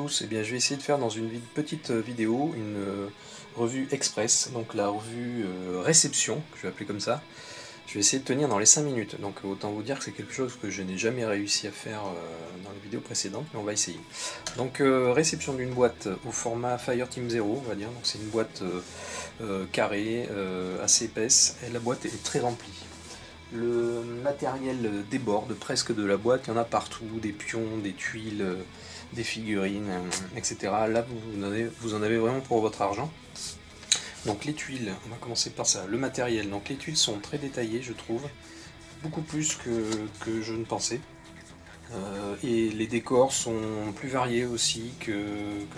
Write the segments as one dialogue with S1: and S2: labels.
S1: tous, eh bien, je vais essayer de faire dans une petite vidéo une revue express, donc la revue réception, que je vais appeler comme ça. Je vais essayer de tenir dans les 5 minutes, donc autant vous dire que c'est quelque chose que je n'ai jamais réussi à faire dans les vidéos précédentes, mais on va essayer. Donc réception d'une boîte au format Fireteam 0, on va dire, donc c'est une boîte carrée, assez épaisse, et la boîte est très remplie. Le matériel déborde presque de la boîte, il y en a partout, des pions, des tuiles, des figurines, etc. Là vous en avez vraiment pour votre argent. Donc les tuiles, on va commencer par ça, le matériel. Donc les tuiles sont très détaillées, je trouve, beaucoup plus que je ne pensais. Et les décors sont plus variés aussi que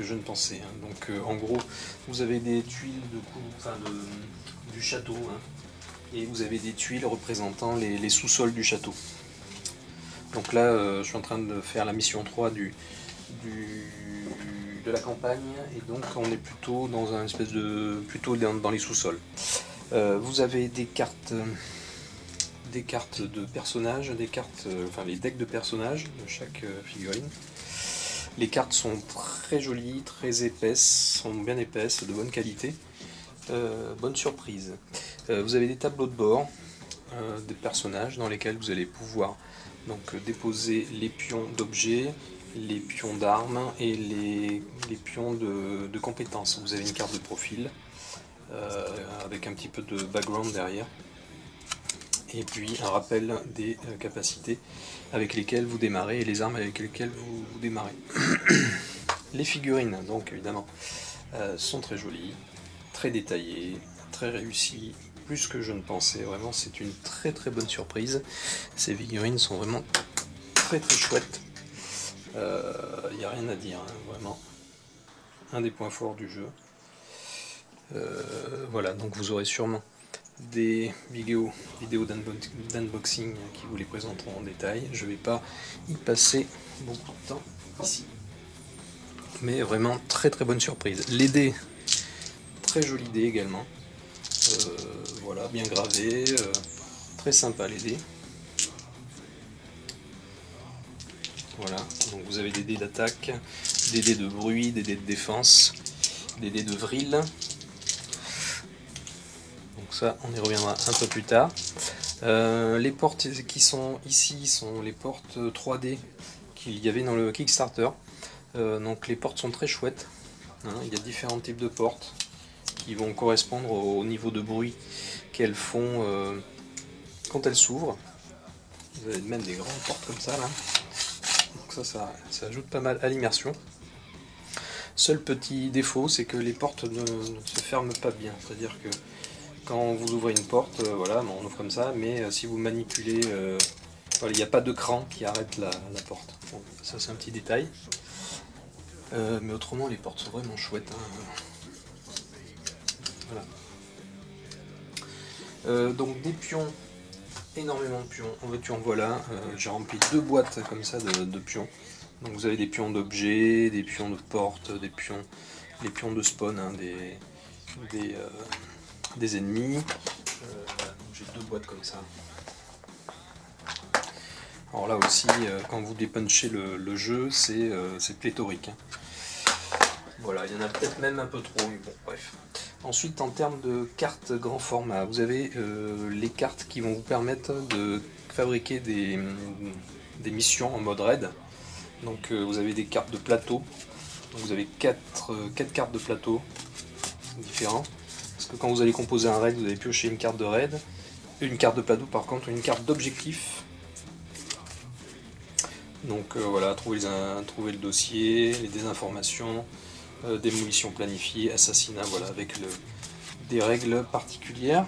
S1: je ne pensais. Donc en gros, vous avez des tuiles du château, et vous avez des tuiles représentant les sous-sols du château. Donc là, je suis en train de faire la mission 3 de la campagne, et donc on est plutôt dans un espèce de dans les sous-sols. Vous avez des cartes de personnages, les decks de personnages de chaque figurine. Les cartes sont très jolies, très épaisses, sont bien épaisses, de bonne qualité. Bonne surprise. Vous avez des tableaux de bord des personnages dans lesquels vous allez pouvoir donc déposer les pions d'objets, les pions d'armes et les pions de compétences. Vous avez une carte de profil avec un petit peu de background derrière, et puis un rappel des capacités avec lesquelles vous démarrez et les armes avec lesquelles vous démarrez. Les figurines, donc évidemment, sont très jolies, très détaillées, très réussies, plus que je ne pensais. Vraiment, c'est une très très bonne surprise. Ces figurines sont vraiment très très chouettes. Il n'y a rien à dire, vraiment. Un des points forts du jeu. Voilà, donc vous aurez sûrement des vidéos d'unboxing qui vous les présenteront en détail. Je ne vais pas y passer beaucoup de temps ici. Mais vraiment très très bonne surprise. Les dés, très jolis dés également. Voilà, bien gravés, très sympa les dés. Voilà, donc vous avez des dés d'attaque, des dés de bruit, des dés de défense, des dés de vrille. Donc ça, on y reviendra un peu plus tard. Les portes qui sont ici sont les portes 3D qu'il y avait dans le Kickstarter. Donc les portes sont très chouettes. Il y a différents types de portes qui vont correspondre au niveau de bruit qu'elles font quand elles s'ouvrent. Vous avez même des grandes portes comme ça là. Donc ça ajoute pas mal à l'immersion. Seul petit défaut, c'est que les portes ne se ferment pas bien. C'est-à-dire que quand vous ouvrez une porte, voilà, on ouvre comme ça, mais si vous manipulez, voilà, il n'y a pas de cran qui arrête la porte. Bon, ça c'est un petit détail. Mais autrement, les portes sont vraiment chouettes. Voilà. Donc des pions, énormément de pions, en veux-tu en voilà. J'ai rempli 2 boîtes comme ça de pions. Donc vous avez des pions d'objets, des pions de portes, des pions de spawn, des ennemis. Voilà, j'ai 2 boîtes comme ça. Alors là aussi, quand vous dépunchez le jeu, c'est pléthorique. Voilà, il y en a peut-être même un peu trop, mais bon, bref. Ensuite, en termes de cartes grand format, vous avez les cartes qui vont vous permettre de fabriquer des missions en mode raid. Donc vous avez des cartes de plateau. Donc vous avez 4 cartes de plateau différents. Parce que quand vous allez composer un raid, vous allez piocher une carte de raid, une carte de plateau par contre, une carte d'objectif. Donc voilà, trouver le dossier, les désinformations, démolition planifiée, assassinat, voilà, avec des règles particulières.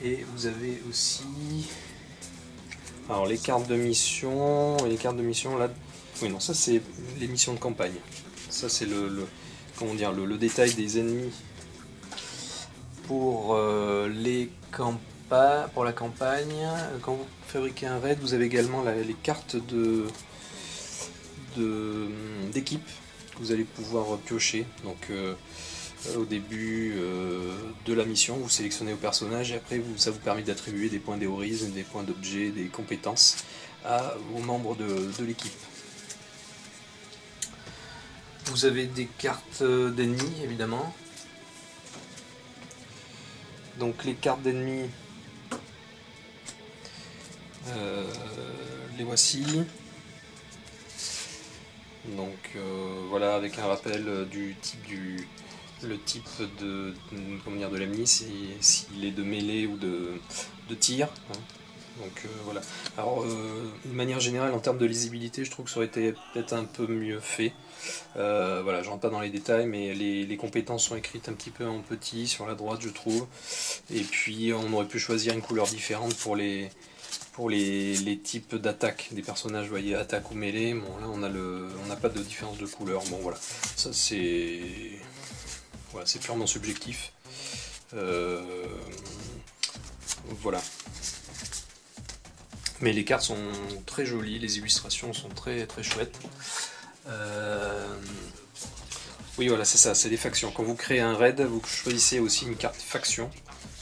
S1: Et vous avez aussi alors les cartes de mission, et les cartes de mission là, oui non, ça c'est les missions de campagne. Ça c'est le détail des ennemis pour la campagne. Quand vous fabriquez un raid, vous avez également les cartes d'équipe que vous allez pouvoir piocher. Donc au début de la mission, vous sélectionnez au personnage, et après ça vous permet d'attribuer des points d'héroïsme, des points d'objet, des compétences aux membres de l'équipe. Vous avez des cartes d'ennemis évidemment. Donc les cartes d'ennemis, les voici. Donc voilà, avec un rappel du type de l'ennemi, s'il est de mêlée ou de tir. Hein. Donc voilà. Alors de manière générale, en termes de lisibilité, je trouve que ça aurait été peut-être un peu mieux fait. Voilà, je rentre pas dans les détails, mais les compétences sont écrites un petit peu en petit sur la droite, je trouve. Et puis on aurait pu choisir une couleur différente pour les types d'attaque des personnages, vous voyez, attaque ou mêlée. Bon, là on n'a pas de différence de couleur. Bon voilà, ça c'est purement subjectif. Voilà. Mais les cartes sont très jolies, les illustrations sont très très chouettes. Oui, voilà, c'est ça, c'est des factions. Quand vous créez un raid, vous choisissez aussi une carte faction,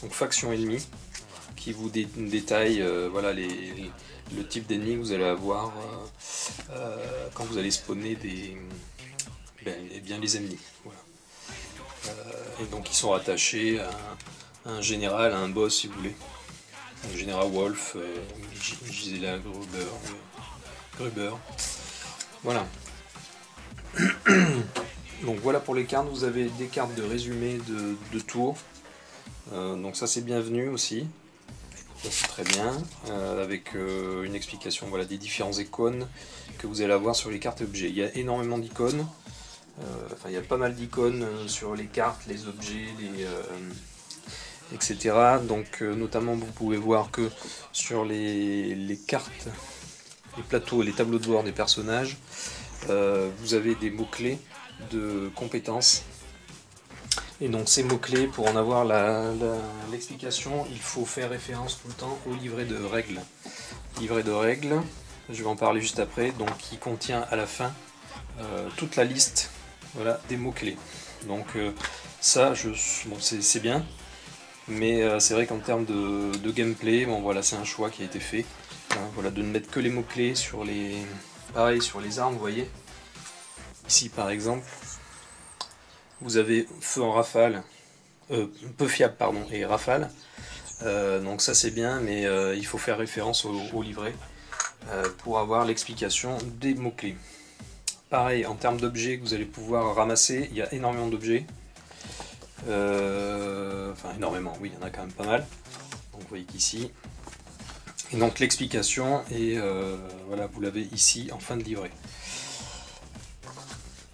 S1: donc faction ennemie, qui vous détaille voilà, le type d'ennemi que vous allez avoir quand vous allez spawner les ennemis. Voilà. Et donc ils sont rattachés à un général, à un boss si vous voulez. Donc, général Wolf, Gisela Gruber. Voilà. Donc voilà pour les cartes, vous avez des cartes de résumé de tours. Donc ça c'est bienvenu aussi. Ça c'est très bien. Avec une explication voilà, des différents icônes que vous allez avoir sur les cartes objets. Il y a énormément d'icônes. Enfin il y a pas mal d'icônes sur les cartes, les objets, etc. Donc notamment vous pouvez voir que sur les cartes, les plateaux et les tableaux de bord des personnages, vous avez des mots-clés de compétences. Et donc ces mots-clés, pour en avoir l'explication, il faut faire référence tout le temps au livret de règles. Livret de règles, je vais en parler juste après, donc qui contient à la fin toute la liste voilà, des mots-clés. Donc ça, bon, c'est bien, mais c'est vrai qu'en termes de gameplay, bon voilà, c'est un choix qui a été fait. Hein, voilà, de ne mettre que les mots-clés sur pareil, sur les armes, vous voyez. Ici par exemple, vous avez feu en rafale, peu fiable pardon, et rafale. Donc ça c'est bien, mais il faut faire référence au livret pour avoir l'explication des mots-clés. Pareil, en termes d'objets que vous allez pouvoir ramasser, il y a énormément d'objets. Enfin énormément, oui, il y en a quand même pas mal. Donc vous voyez qu'ici. Et donc l'explication, et voilà, vous l'avez ici en fin de livret.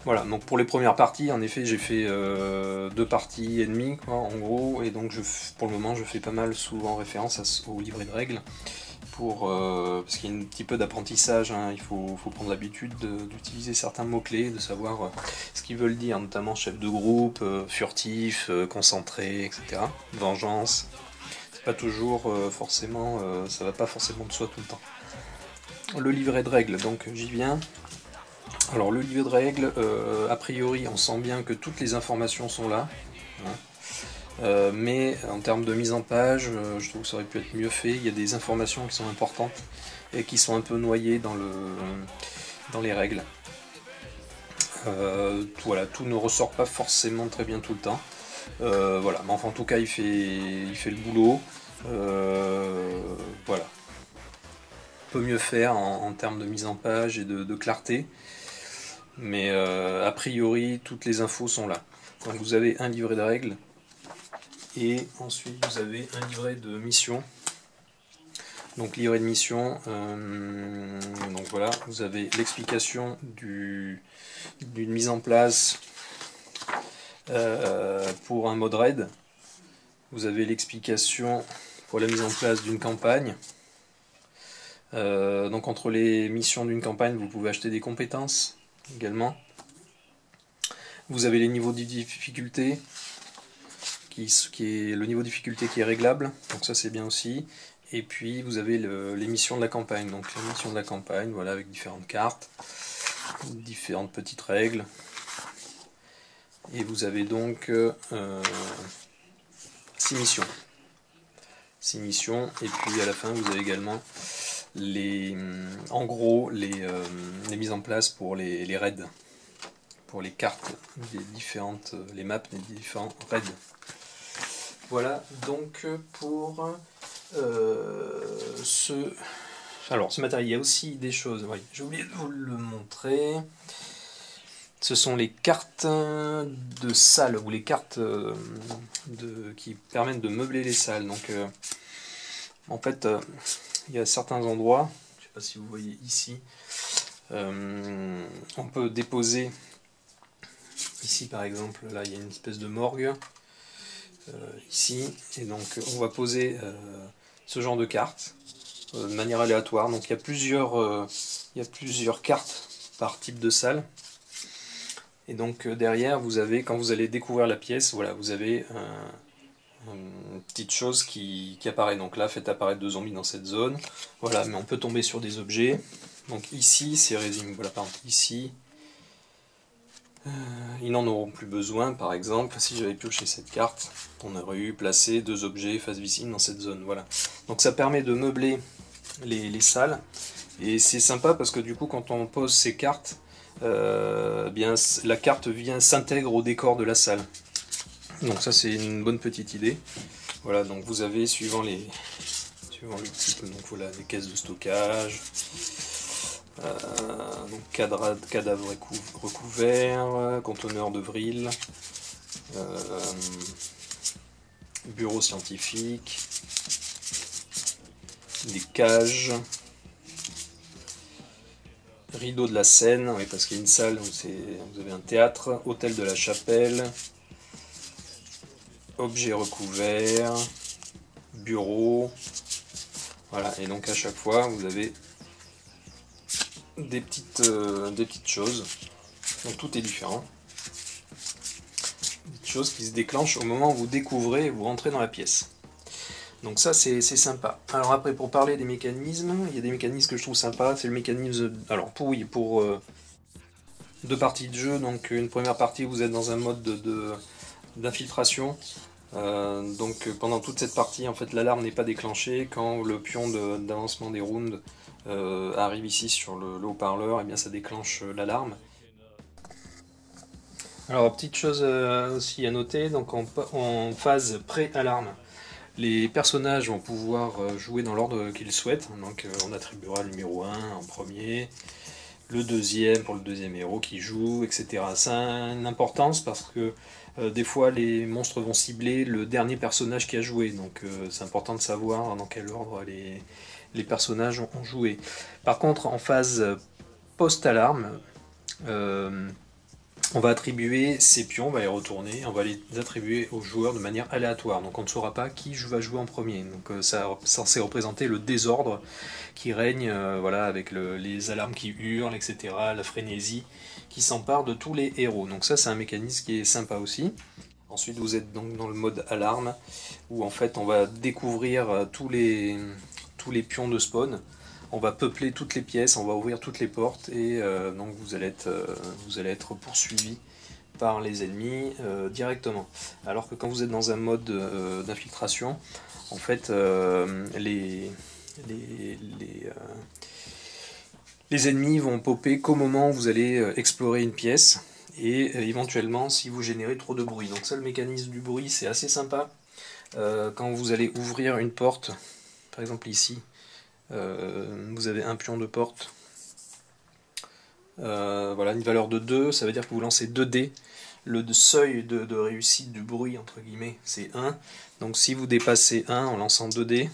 S1: Voilà, donc pour les premières parties, en effet, j'ai fait 2 parties et demie, quoi, en gros, et donc pour le moment, je fais pas mal souvent référence au livret de règles, parce qu'il y a un petit peu d'apprentissage, hein, il faut prendre l'habitude d'utiliser certains mots-clés, de savoir ce qu'ils veulent dire, notamment chef de groupe, furtif, concentré, etc. Vengeance, c'est pas toujours forcément, ça va pas forcément de soi tout le temps. Le livret de règles, donc j'y viens. Alors le livret de règles, a priori on sent bien que toutes les informations sont là, hein. Mais en termes de mise en page, je trouve que ça aurait pu être mieux fait. Il y a des informations qui sont importantes et qui sont un peu noyées dans les règles. Voilà, tout ne ressort pas forcément très bien tout le temps. Voilà, mais enfin en tout cas il fait le boulot. Voilà. On peut mieux faire en termes de mise en page et de clarté. Mais a priori toutes les infos sont là. Donc vous avez un livret de règles et ensuite vous avez un livret de mission. Donc livret de mission, donc voilà, vous avez l'explication d'une mise en place pour un mode raid. Vous avez l'explication pour la mise en place d'une campagne. Donc entre les missions d'une campagne, vous pouvez acheter des compétences également. Vous avez les niveaux de difficulté, qui est le niveau de difficulté qui est réglable, donc ça c'est bien aussi. Et puis vous avez les missions de la campagne, donc les missions de la campagne, voilà, avec différentes cartes, différentes petites règles. Et vous avez donc 6 missions. 6 missions, et puis à la fin vous avez également en gros les mises en place pour les raids, pour les cartes des différentes, les maps des différents raids. Voilà donc pour ce matériel. Il y a aussi des choses, oui, j'ai oublié de vous le montrer. Ce sont les cartes de salle, ou les cartes qui permettent de meubler les salles. Donc en fait, il y a certains endroits, je ne sais pas si vous voyez ici, on peut déposer, ici par exemple, là il y a une espèce de morgue, ici, et donc on va poser ce genre de cartes de manière aléatoire. Donc il y a plusieurs cartes par type de salle. Et donc derrière, vous avez, quand vous allez découvrir la pièce, voilà, vous avez une petite chose qui apparaît. Donc là, faites apparaître 2 zombies dans cette zone. Voilà, mais on peut tomber sur des objets. Donc ici, c'est résumé. Voilà, par exemple, ici, ils n'en auront plus besoin. Par exemple, si j'avais pioché cette carte, on aurait eu placé 2 objets face visible dans cette zone. Voilà. Donc ça permet de meubler les salles. Et c'est sympa parce que du coup, quand on pose ces cartes, bien, la carte s'intègre au décor de la salle. Donc ça c'est une bonne petite idée. Voilà, donc vous avez suivant le type, donc voilà, les caisses de stockage, donc cadavres recouverts, conteneurs de vril, bureau scientifique, des cages, rideau de la scène, oui, parce qu'il y a une salle où vous avez un théâtre, hôtel de la chapelle, objets recouverts, bureau, voilà, et donc à chaque fois vous avez des petites choses, donc tout est différent, des choses qui se déclenchent au moment où vous découvrez et vous rentrez dans la pièce. Donc ça c'est sympa. Alors après, pour parler des mécanismes, il y a des mécanismes que je trouve sympas. C'est le mécanisme, alors pour 2 parties de jeu. Donc une première partie, vous êtes dans un mode d'infiltration. Donc pendant toute cette partie, en fait, l'alarme n'est pas déclenchée. Quand le pion d'avancement des rounds arrive ici sur le haut-parleur, et bien ça déclenche l'alarme. Alors petite chose aussi à noter, donc en phase pré-alarme, les personnages vont pouvoir jouer dans l'ordre qu'ils souhaitent. Donc on attribuera le numéro 1 en premier, le deuxième pour le deuxième héros qui joue, etc. Ça a une importance parce que des fois les monstres vont cibler le dernier personnage qui a joué. Donc c'est important de savoir dans quel ordre les personnages ont joué. Par contre, en phase post-alarme, on va attribuer ces pions, on va les retourner, on va les attribuer aux joueurs de manière aléatoire. Donc on ne saura pas qui va jouer en premier. Donc ça est censé représenter le désordre qui règne, voilà, avec les alarmes qui hurlent, etc., la frénésie qui s'empare de tous les héros. Donc ça c'est un mécanisme qui est sympa aussi. Ensuite vous êtes donc dans le mode alarme, où en fait on va découvrir tous les pions de spawn. On va peupler toutes les pièces, on va ouvrir toutes les portes, et donc vous allez être poursuivi par les ennemis directement. Alors que quand vous êtes dans un mode d'infiltration, en fait les ennemis vont popper qu'au moment où vous allez explorer une pièce, et éventuellement si vous générez trop de bruit. Donc ça, le mécanisme du bruit, c'est assez sympa. Quand vous allez ouvrir une porte, par exemple ici, vous avez un pion de porte, voilà, une valeur de 2, ça veut dire que vous lancez 2 dés. Le seuil de réussite du bruit, entre guillemets, c'est 1. Donc si vous dépassez 1 en lançant 2 dés,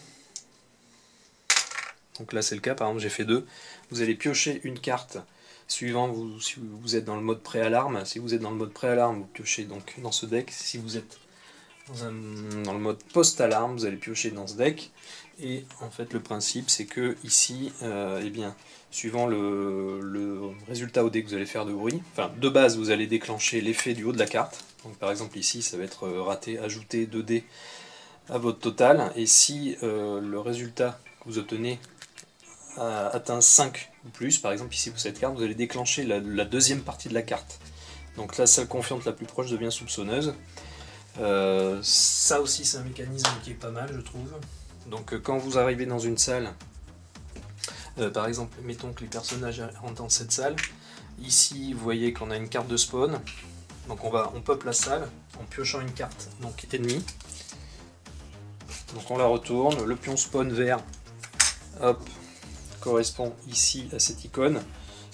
S1: donc là c'est le cas, par exemple j'ai fait 2, vous allez piocher une carte suivant si vous êtes dans le mode pré-alarme. Si vous êtes dans le mode pré-alarme, vous piochez donc dans ce deck. Si vous êtes dans le mode post-alarme, vous allez piocher dans ce deck. Et en fait le principe c'est que ici, eh bien, suivant le résultat au dé que vous allez faire de bruit, enfin de base vous allez déclencher l'effet du haut de la carte. Donc par exemple ici ça va être raté, ajouter 2 dés à votre total, et si le résultat que vous obtenez atteint 5 ou plus, par exemple ici pour cette carte, vous allez déclencher la deuxième partie de la carte. Donc la salle confiante la plus proche devient soupçonneuse. Ça aussi c'est un mécanisme qui est pas mal, je trouve. Donc quand vous arrivez dans une salle, par exemple mettons que les personnages rentrent dans cette salle, Ici, vous voyez qu'on a une carte de spawn. Donc on pop la salle en piochant une carte donc ennemie. Donc on la retourne, le pion spawn vert, hop, correspond ici à cette icône.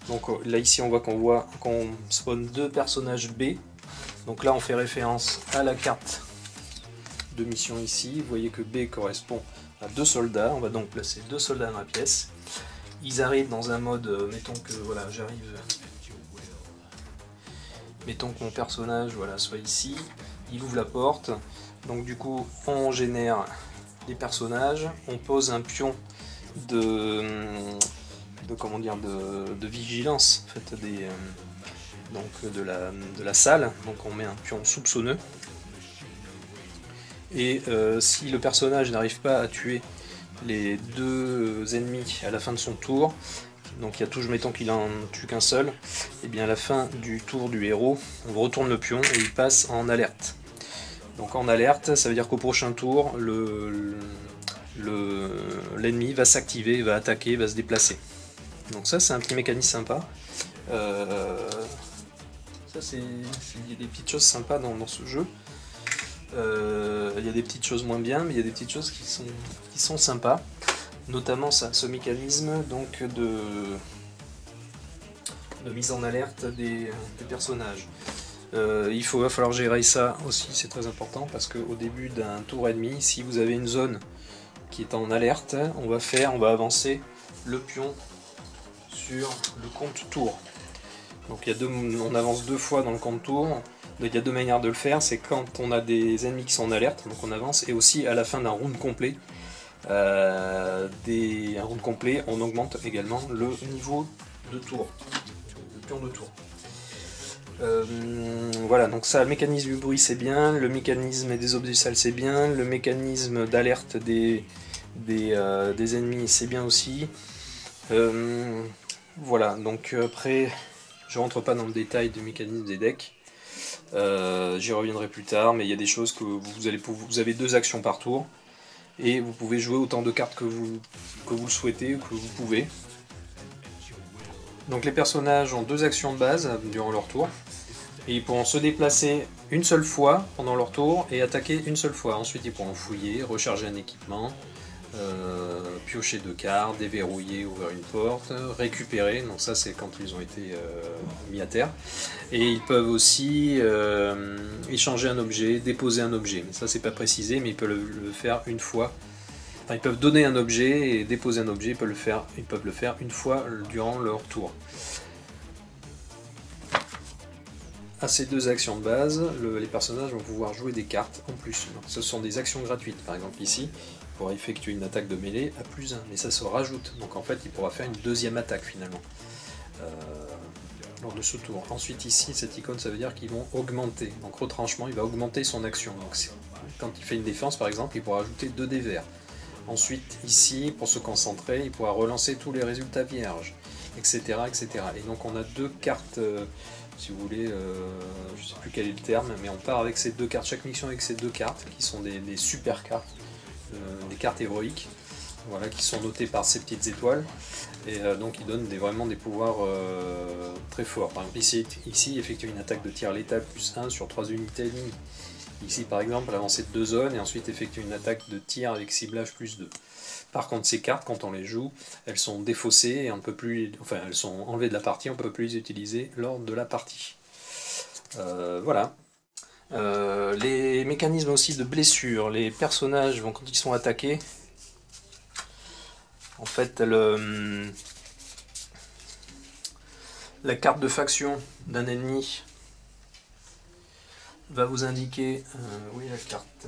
S1: Donc là ici on voit qu'on spawn 2 personnages B. Donc là on fait référence à la carte de mission ici. Vous voyez que B correspond à 2 soldats. On va donc placer 2 soldats dans la pièce. Ils arrivent dans un mode, mettons que voilà, mettons que mon personnage voilà, soit ici. Il ouvre la porte. Donc du coup on génère des personnages. On pose un pion de vigilance en fait, de la salle. Donc on met un pion soupçonneux. Et si le personnage n'arrive pas à tuer les 2 ennemis à la fin de son tour, donc il y a toujours, mettons qu'il en tue qu'un seul, et bien à la fin du tour du héros, on retourne le pion et il passe en alerte. Donc en alerte, ça veut dire qu'au prochain tour, l'ennemi va s'activer, va attaquer, va se déplacer. Donc ça c'est un petit mécanisme sympa. Ça il y a des petites choses sympas dans ce jeu. Il y a des petites choses moins bien, mais il y a des petites choses qui sont sympas. Notamment ce mécanisme donc de mise en alerte des personnages. Va falloir gérer ça aussi, c'est très important, parce qu'au début d'un tour et demi, si vous avez une zone qui est en alerte, on va avancer le pion sur le compte tour. Donc on avance 2 fois dans le compte tour. Donc, il y a 2 manières de le faire, c'est quand on a des ennemis qui sont en alerte, donc on avance, et aussi à la fin d'un round complet. Un round complet, on augmente également le niveau de tour, le pion de tour. Voilà, donc ça, le mécanisme du bruit c'est bien, le mécanisme des objets sales c'est bien, le mécanisme d'alerte des ennemis c'est bien aussi. Voilà, donc après, je rentre pas dans le détail du mécanisme des decks. J'y reviendrai plus tard, mais il y a des choses que vous avez 2 actions par tour et vous pouvez jouer autant de cartes que vous le souhaitez ou que vous pouvez. Donc les personnages ont 2 actions de base durant leur tour et ils pourront se déplacer une seule fois pendant leur tour et attaquer une seule fois. Ensuite ils pourront fouiller, recharger un équipement, piocher 2 cartes, déverrouiller, ouvrir une porte, récupérer, donc ça c'est quand ils ont été mis à terre, et ils peuvent aussi échanger un objet, déposer un objet, mais ça c'est pas précisé, mais ils peuvent le faire une fois, enfin ils peuvent donner un objet et déposer un objet, ils peuvent le faire une fois durant leur tour. À ces 2 actions de base, les personnages vont pouvoir jouer des cartes en plus. Donc, ce sont des actions gratuites, par exemple ici, pour effectuer une attaque de mêlée à +1, mais ça se rajoute, donc en fait il pourra faire une 2e attaque finalement lors de ce tour. Ensuite ici, cette icône, ça veut dire qu'ils vont augmenter, donc retranchement, il va augmenter son action, donc quand il fait une défense par exemple, il pourra ajouter 2 dés verts. Ensuite ici, pour se concentrer, il pourra relancer tous les résultats vierges, etc. etc. Et donc on a 2 cartes, si vous voulez, je ne sais plus quel est le terme, mais on part avec ces 2 cartes, chaque mission avec ces 2 cartes, qui sont des super cartes, des cartes héroïques, voilà, qui sont notées par ces petites étoiles, et donc ils donnent vraiment des pouvoirs très forts. Par exemple ici effectuer une attaque de tir létal +1 sur 3 unités ennemies. Ici par exemple avancer de 2 zones et ensuite effectuer une attaque de tir avec ciblage +2. Par contre ces cartes, quand on les joue, elles sont défaussées et on ne peut plus, enfin elles sont enlevées de la partie, on ne peut plus les utiliser lors de la partie. Voilà. Les mécanismes aussi de blessure, les personnages quand ils sont attaqués, en fait la carte de faction d'un ennemi va vous indiquer où est la carte,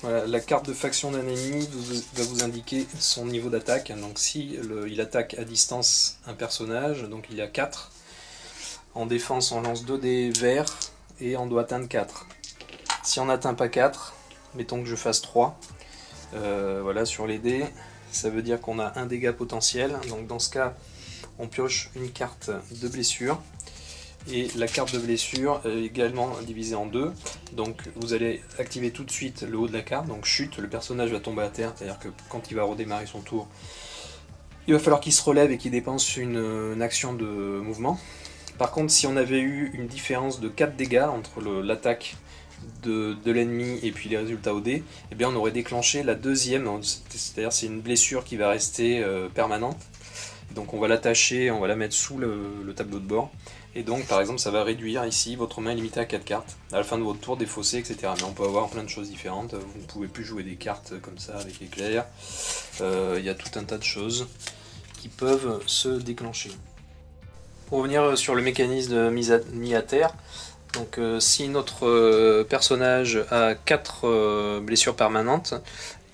S1: voilà, la carte de faction d'un ennemi va vous indiquer son niveau d'attaque. Donc si il attaque à distance un personnage, donc il y a 4. En défense on lance 2 dés verts et on doit atteindre 4. Si on n'atteint pas 4, mettons que je fasse 3, voilà, sur les dés, ça veut dire qu'on a un dégât potentiel. Donc dans ce cas, on pioche une carte de blessure. Et la carte de blessure est également divisée en deux. Donc vous allez activer tout de suite le haut de la carte, donc chute, le personnage va tomber à terre, c'est-à-dire que quand il va redémarrer son tour, il va falloir qu'il se relève et qu'il dépense une action de mouvement. Par contre, si on avait eu une différence de 4 dégâts entre l'attaque de l'ennemi et puis les résultats au dé, eh bien on aurait déclenché la deuxième, c'est-à-dire c'est une blessure qui va rester permanente. Donc on va l'attacher, on va la mettre sous le tableau de bord. Et donc par exemple ça va réduire ici, votre main est limitée à 4 cartes. À la fin de votre tour, défaussé, etc. Mais on peut avoir plein de choses différentes. Vous ne pouvez plus jouer des cartes comme ça avec éclair. Il y a tout un tas de choses qui peuvent se déclencher. Pour revenir sur le mécanisme de mise à terre, donc si notre personnage a 4 blessures permanentes,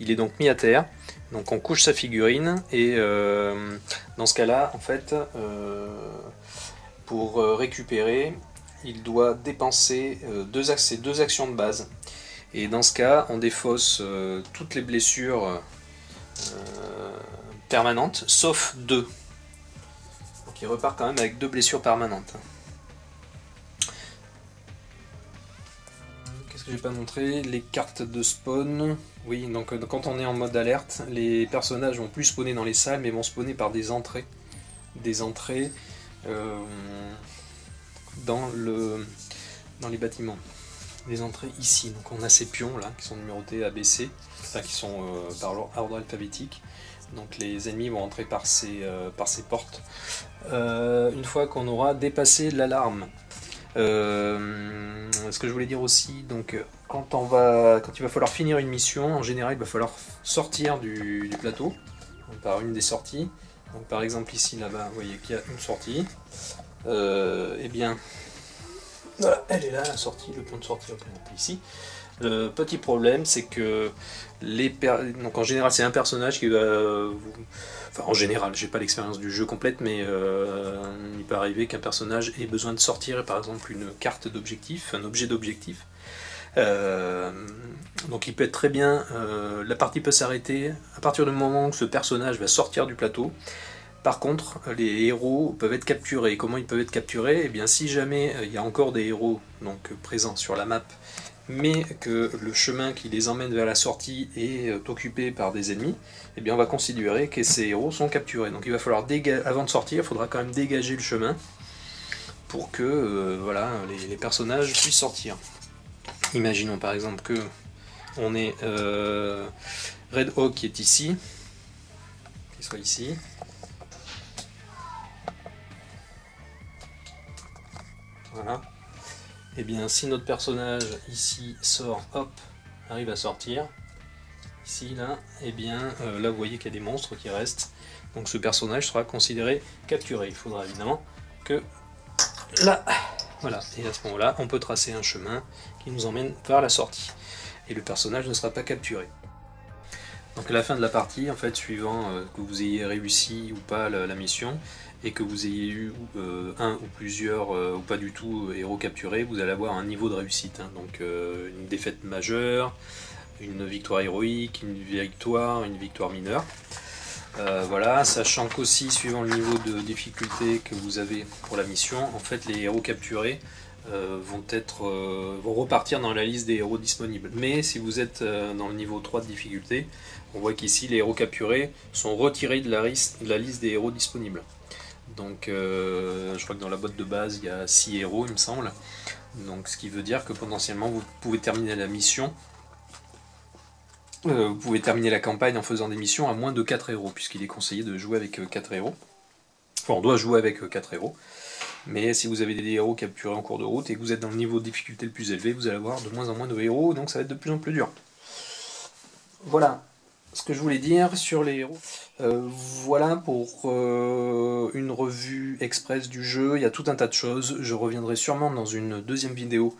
S1: il est donc mis à terre. Donc on couche sa figurine et dans ce cas-là, en fait, pour récupérer, il doit dépenser ses deux actions de base. Et dans ce cas, on défausse toutes les blessures permanentes, sauf 2. Donc il repart quand même avec 2 blessures permanentes. Qu'est-ce que j'ai pas montré? Les cartes de spawn. Oui, donc quand on est en mode alerte, les personnages vont plus spawner dans les salles, mais vont spawner par des entrées. Des entrées dans les bâtiments. Des entrées ici. Donc on a ces pions là qui sont numérotés ABC, enfin qui sont par ordre alphabétique. Donc les ennemis vont entrer par ces portes. Une fois qu'on aura dépassé l'alarme. Ce que je voulais dire aussi, donc quand il va falloir finir une mission, en général il va falloir sortir du plateau par une des sorties. Donc par exemple ici là-bas, vous voyez qu'il y a une sortie. Et bien voilà, elle est là la sortie, le point de sortie représenté ici. Le petit problème, c'est que donc en général c'est un personnage qui va enfin en général, j'ai pas l'expérience du jeu complète, mais il peut arriver qu'un personnage ait besoin de sortir par exemple une carte d'objectif, un objet d'objectif. Donc il peut être très bien, la partie peut s'arrêter à partir du moment où ce personnage va sortir du plateau. Par contre, les héros peuvent être capturés. Comment ils peuvent être capturés? Eh bien, si jamais il y a encore des héros donc, présents sur la map, mais que le chemin qui les emmène vers la sortie est occupé par des ennemis, eh bien, on va considérer que ces héros sont capturés. Donc il va falloir, avant de sortir, il faudra quand même dégager le chemin pour que voilà, les personnages puissent sortir. Imaginons par exemple que on est Red Hawk qui est ici, qu'il soit ici. Voilà. Et bien si notre personnage ici sort, hop, arrive à sortir, ici, là, et bien là vous voyez qu'il y a des monstres qui restent. Donc ce personnage sera considéré capturé. Il faudra évidemment que là, voilà, et à ce moment-là, on peut tracer un chemin qui nous emmène vers la sortie. Et le personnage ne sera pas capturé. Donc à la fin de la partie, en fait, suivant que vous ayez réussi ou pas la mission, et que vous ayez eu un ou plusieurs, ou pas du tout, héros capturés, vous allez avoir un niveau de réussite. Hein. Donc une défaite majeure, une victoire héroïque, une victoire mineure. Voilà, sachant qu'aussi, suivant le niveau de difficulté que vous avez pour la mission, en fait, les héros capturés vont repartir dans la liste des héros disponibles. Mais si vous êtes dans le niveau 3 de difficulté, on voit qu'ici les héros capturés sont retirés de la liste des héros disponibles. Donc je crois que dans la boîte de base il y a 6 héros il me semble. Donc ce qui veut dire que potentiellement vous pouvez terminer la mission, vous pouvez terminer la campagne en faisant des missions à moins de 4 héros, puisqu'il est conseillé de jouer avec 4 héros. Enfin on doit jouer avec 4 héros. Mais si vous avez des héros capturés en cours de route et que vous êtes dans le niveau de difficulté le plus élevé, vous allez avoir de moins en moins de héros, donc ça va être de plus en plus dur. Voilà ce que je voulais dire sur les héros. Voilà pour une revue express du jeu. Il y a tout un tas de choses. Je reviendrai sûrement dans une deuxième vidéo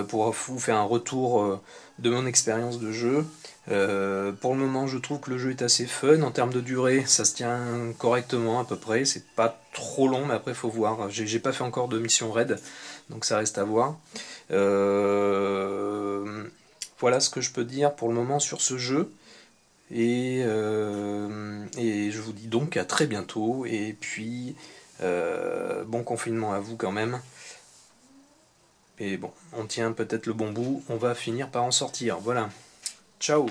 S1: pour vous faire un retour de mon expérience de jeu. Pour le moment, je trouve que le jeu est assez fun. En termes de durée, ça se tient correctement à peu près. C'est pas trop long, mais après, il faut voir. J'ai pas fait encore de mission raid, donc ça reste à voir. Voilà ce que je peux dire pour le moment sur ce jeu. Et je vous dis donc à très bientôt. Et puis, bon confinement à vous quand même. Et bon, on tient peut-être le bon bout, on va finir par en sortir. Voilà. Ciao!